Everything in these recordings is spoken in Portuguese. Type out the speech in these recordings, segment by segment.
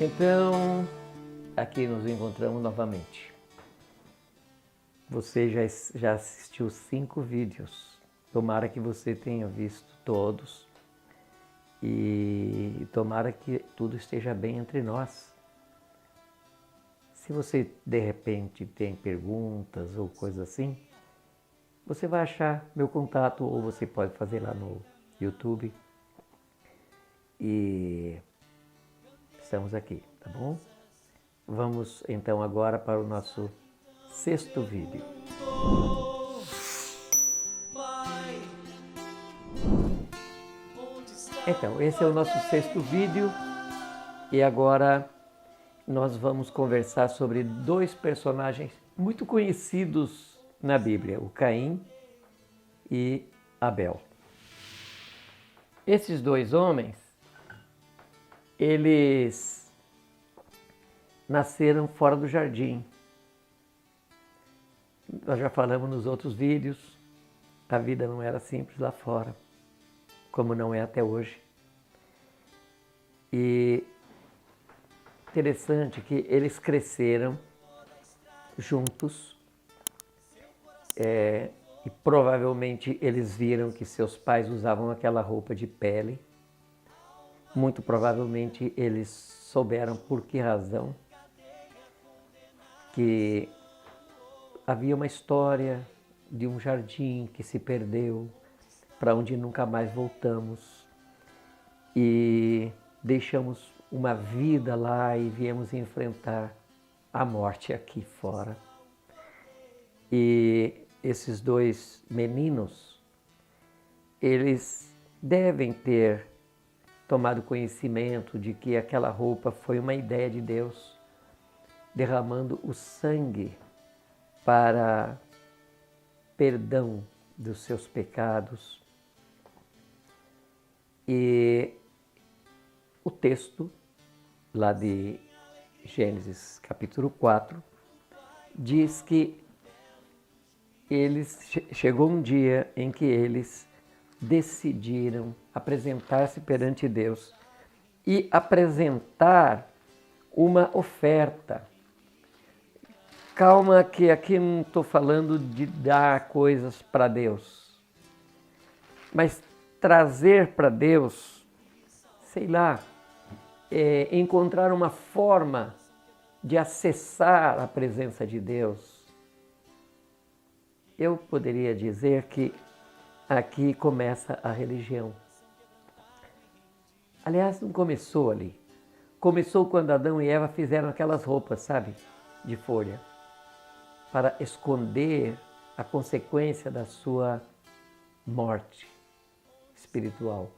Então, aqui nos encontramos novamente. Você já assistiu 5 vídeos. Tomara que você tenha visto todos e tomara que tudo esteja bem entre nós. Se você de repente tem perguntas ou coisa assim, você vai achar meu contato ou você pode fazer lá no YouTube. E estamos aqui, tá bom? Vamos então agora para o nosso 6º vídeo. Então, esse é o nosso 6º vídeo e agora nós vamos conversar sobre 2 personagens muito conhecidos na Bíblia, o Caim e Abel. Esses 2 homens, eles nasceram fora do jardim. Nós já falamos nos outros vídeos, a vida não era simples lá fora, como não é até hoje. E interessante que eles cresceram juntos e provavelmente eles viram que seus pais usavam aquela roupa de pele. Muito provavelmente eles souberam por que razão que havia uma história de um jardim que se perdeu, para onde nunca mais voltamos e deixamos uma vida lá e viemos enfrentar a morte aqui fora. E esses 2 meninos, eles devem ter tomado conhecimento de que aquela roupa foi uma ideia de Deus, derramando o sangue para perdão dos seus pecados. E o texto lá de Gênesis capítulo 4 diz que chegou um dia em que eles decidiram apresentar-se perante Deus e apresentar uma oferta. Calma que aqui não estou falando de dar coisas para Deus, mas trazer para Deus, sei lá, encontrar uma forma de acessar a presença de Deus. Eu poderia dizer que aqui começa a religião. Aliás, não começou ali. Começou quando Adão e Eva fizeram aquelas roupas, sabe, de folha, para esconder a consequência da sua morte espiritual,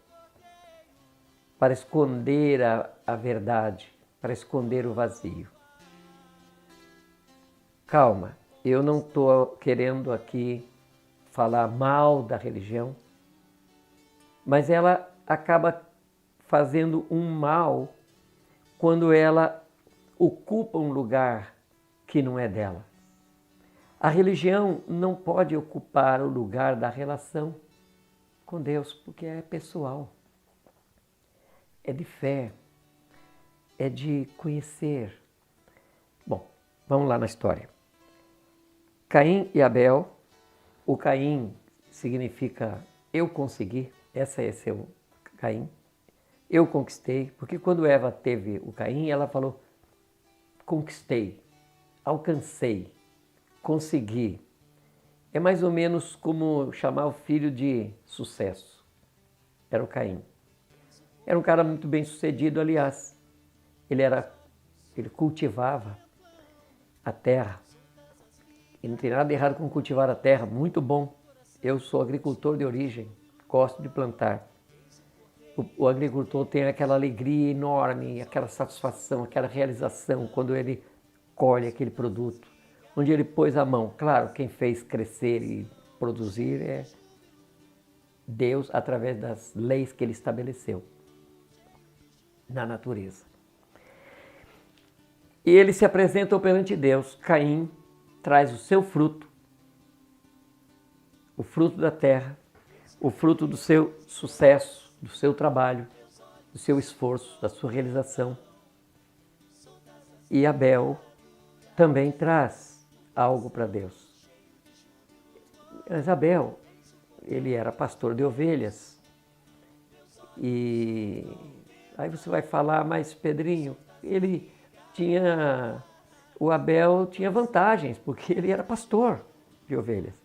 para esconder a verdade, para esconder o vazio. Calma, eu não estou querendo aqui falar mal da religião, mas ela acaba fazendo um mal quando ela ocupa um lugar que não é dela. A religião não pode ocupar o lugar da relação com Deus, porque é pessoal, é de fé, é de conhecer. Bom, vamos lá na história. Caim e Abel. O Caim significa eu consegui, essa é seu Caim. Eu conquistei, porque quando Eva teve o Caim, ela falou, conquistei, alcancei, consegui. É mais ou menos como chamar o filho de sucesso. Era o Caim. Era um cara muito bem sucedido, aliás. Ele cultivava a terra. E não tem nada de errado com cultivar a terra, muito bom. Eu sou agricultor de origem, gosto de plantar. O agricultor tem aquela alegria enorme, aquela satisfação, aquela realização quando ele colhe aquele produto, onde ele pôs a mão. Claro, quem fez crescer e produzir é Deus através das leis que ele estabeleceu na natureza. E eles se apresentam perante Deus. Caim traz o seu fruto, o fruto da terra, o fruto do seu sucesso, do seu trabalho, do seu esforço, da sua realização. E Abel também traz algo para Deus. Mas Abel, ele era pastor de ovelhas. E aí você vai falar, mas Pedrinho, o Abel tinha vantagens, porque ele era pastor de ovelhas.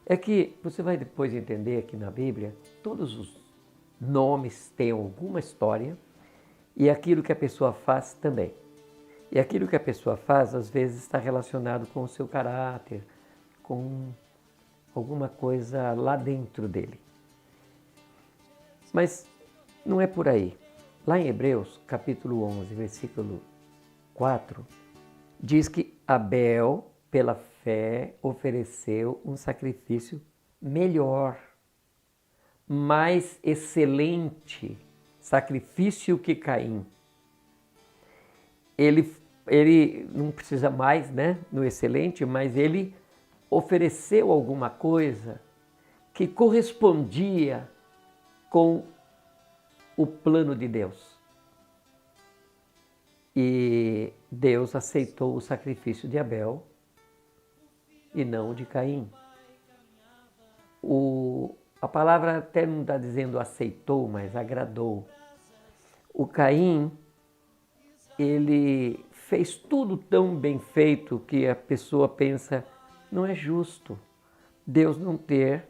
É que você vai depois entender que na Bíblia, todos os nomes têm alguma história e aquilo que a pessoa faz também. E aquilo que a pessoa faz, às vezes, está relacionado com o seu caráter, com alguma coisa lá dentro dele. Mas não é por aí. Lá em Hebreus, capítulo 11, versículo 4, diz que Abel, pela fé, ofereceu um sacrifício melhor, mais excelente sacrifício que Caim. Ele não precisa mais, né, no excelente, mas ele ofereceu alguma coisa que correspondia com o plano de Deus. E Deus aceitou o sacrifício de Abel e não o de Caim. A palavra até não está dizendo aceitou, mas agradou. O Caim, ele fez tudo tão bem feito que a pessoa pensa, não é justo Deus não ter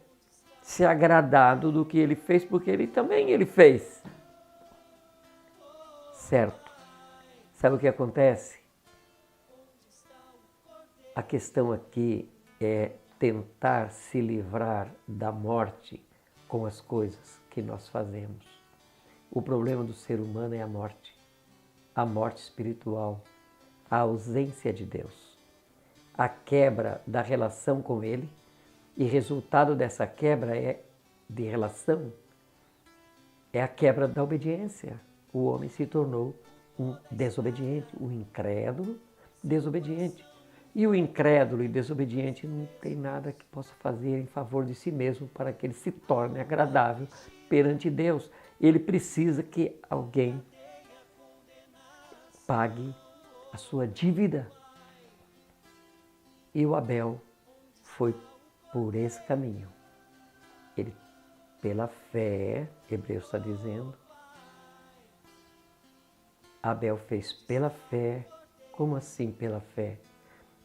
se agradado do que ele fez, porque ele fez. Certo. Sabe o que acontece? A questão aqui é tentar se livrar da morte com as coisas que nós fazemos. O problema do ser humano é a morte espiritual, a ausência de Deus, a quebra da relação com Ele, e resultado dessa quebra de relação é a quebra da obediência. O homem se tornou um desobediente, um incrédulo desobediente. E o incrédulo e desobediente não tem nada que possa fazer em favor de si mesmo para que ele se torne agradável perante Deus. Ele precisa que alguém pague a sua dívida. E o Abel foi por esse caminho. Ele, pela fé, Hebreus está dizendo, Abel fez pela fé. Como assim pela fé?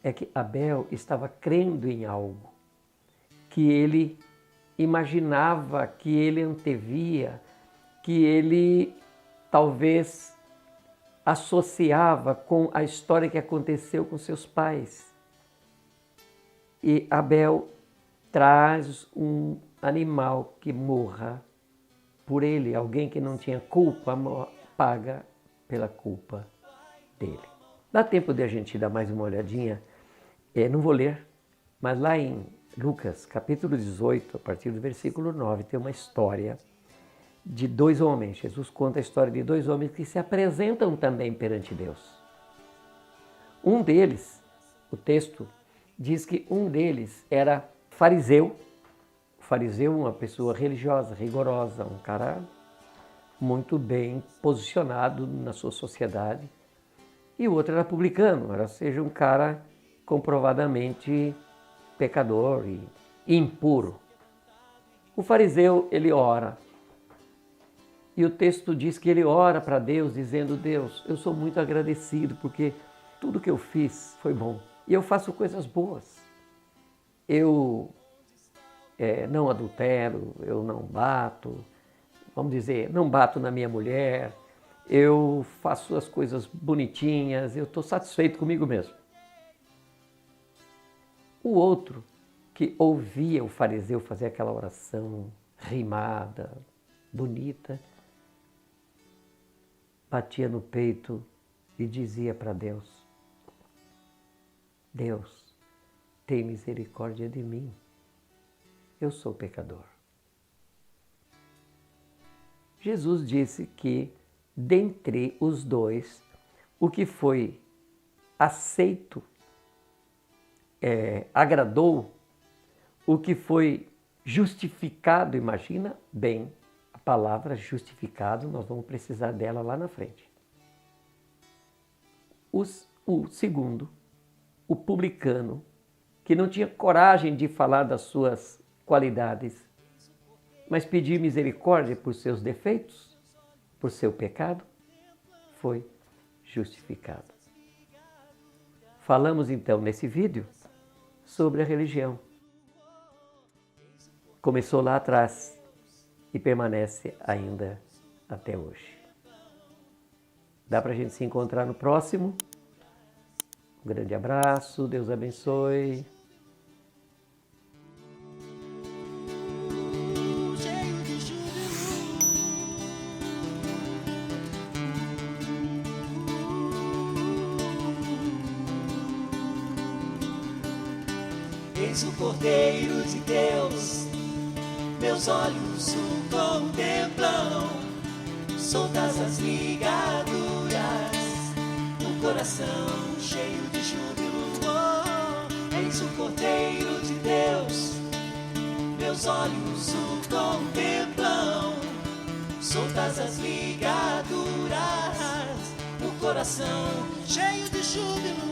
É que Abel estava crendo em algo que ele imaginava, que ele antevia, que ele talvez associava com a história que aconteceu com seus pais. E Abel traz um animal que morra por ele, alguém que não tinha culpa, paga pela culpa dele. Dá tempo de a gente dar mais uma olhadinha, não vou ler, mas lá em Lucas, capítulo 18, a partir do versículo 9, tem uma história de dois homens. Jesus conta a história de dois homens que se apresentam também perante Deus. Um deles, o texto diz que um deles era fariseu. O fariseu, uma pessoa religiosa, rigorosa, um cara muito bem posicionado na sua sociedade. E o outro era publicano, ou seja, um cara comprovadamente pecador e impuro. O fariseu, ele ora. E o texto diz que ele ora para Deus, dizendo, Deus, eu sou muito agradecido porque tudo que eu fiz foi bom. E eu faço coisas boas. Eu não adultero, eu não bato, vamos dizer, não bato na minha mulher, eu faço as coisas bonitinhas, eu estou satisfeito comigo mesmo. O outro, que ouvia o fariseu fazer aquela oração rimada, bonita, batia no peito e dizia para Deus, Deus, tem misericórdia de mim, eu sou pecador. Jesus disse que, dentre os dois, o que foi aceito, agradou, o que foi justificado, imagina bem, a palavra justificado, nós vamos precisar dela lá na frente. Os o segundo, o publicano, que não tinha coragem de falar das suas qualidades, mas pedir misericórdia por seus defeitos, por seu pecado, foi justificado. Falamos então nesse vídeo sobre a religião. Começou lá atrás e permanece ainda até hoje. Dá para a gente se encontrar no próximo. Um grande abraço, Deus abençoe. Eis o Cordeiro de Deus, meus olhos o contemplam, soltas as ligaduras, o coração cheio de júbilo. Oh, eis o Cordeiro de Deus, meus olhos o contemplam, soltas as ligaduras, o coração cheio de júbilo.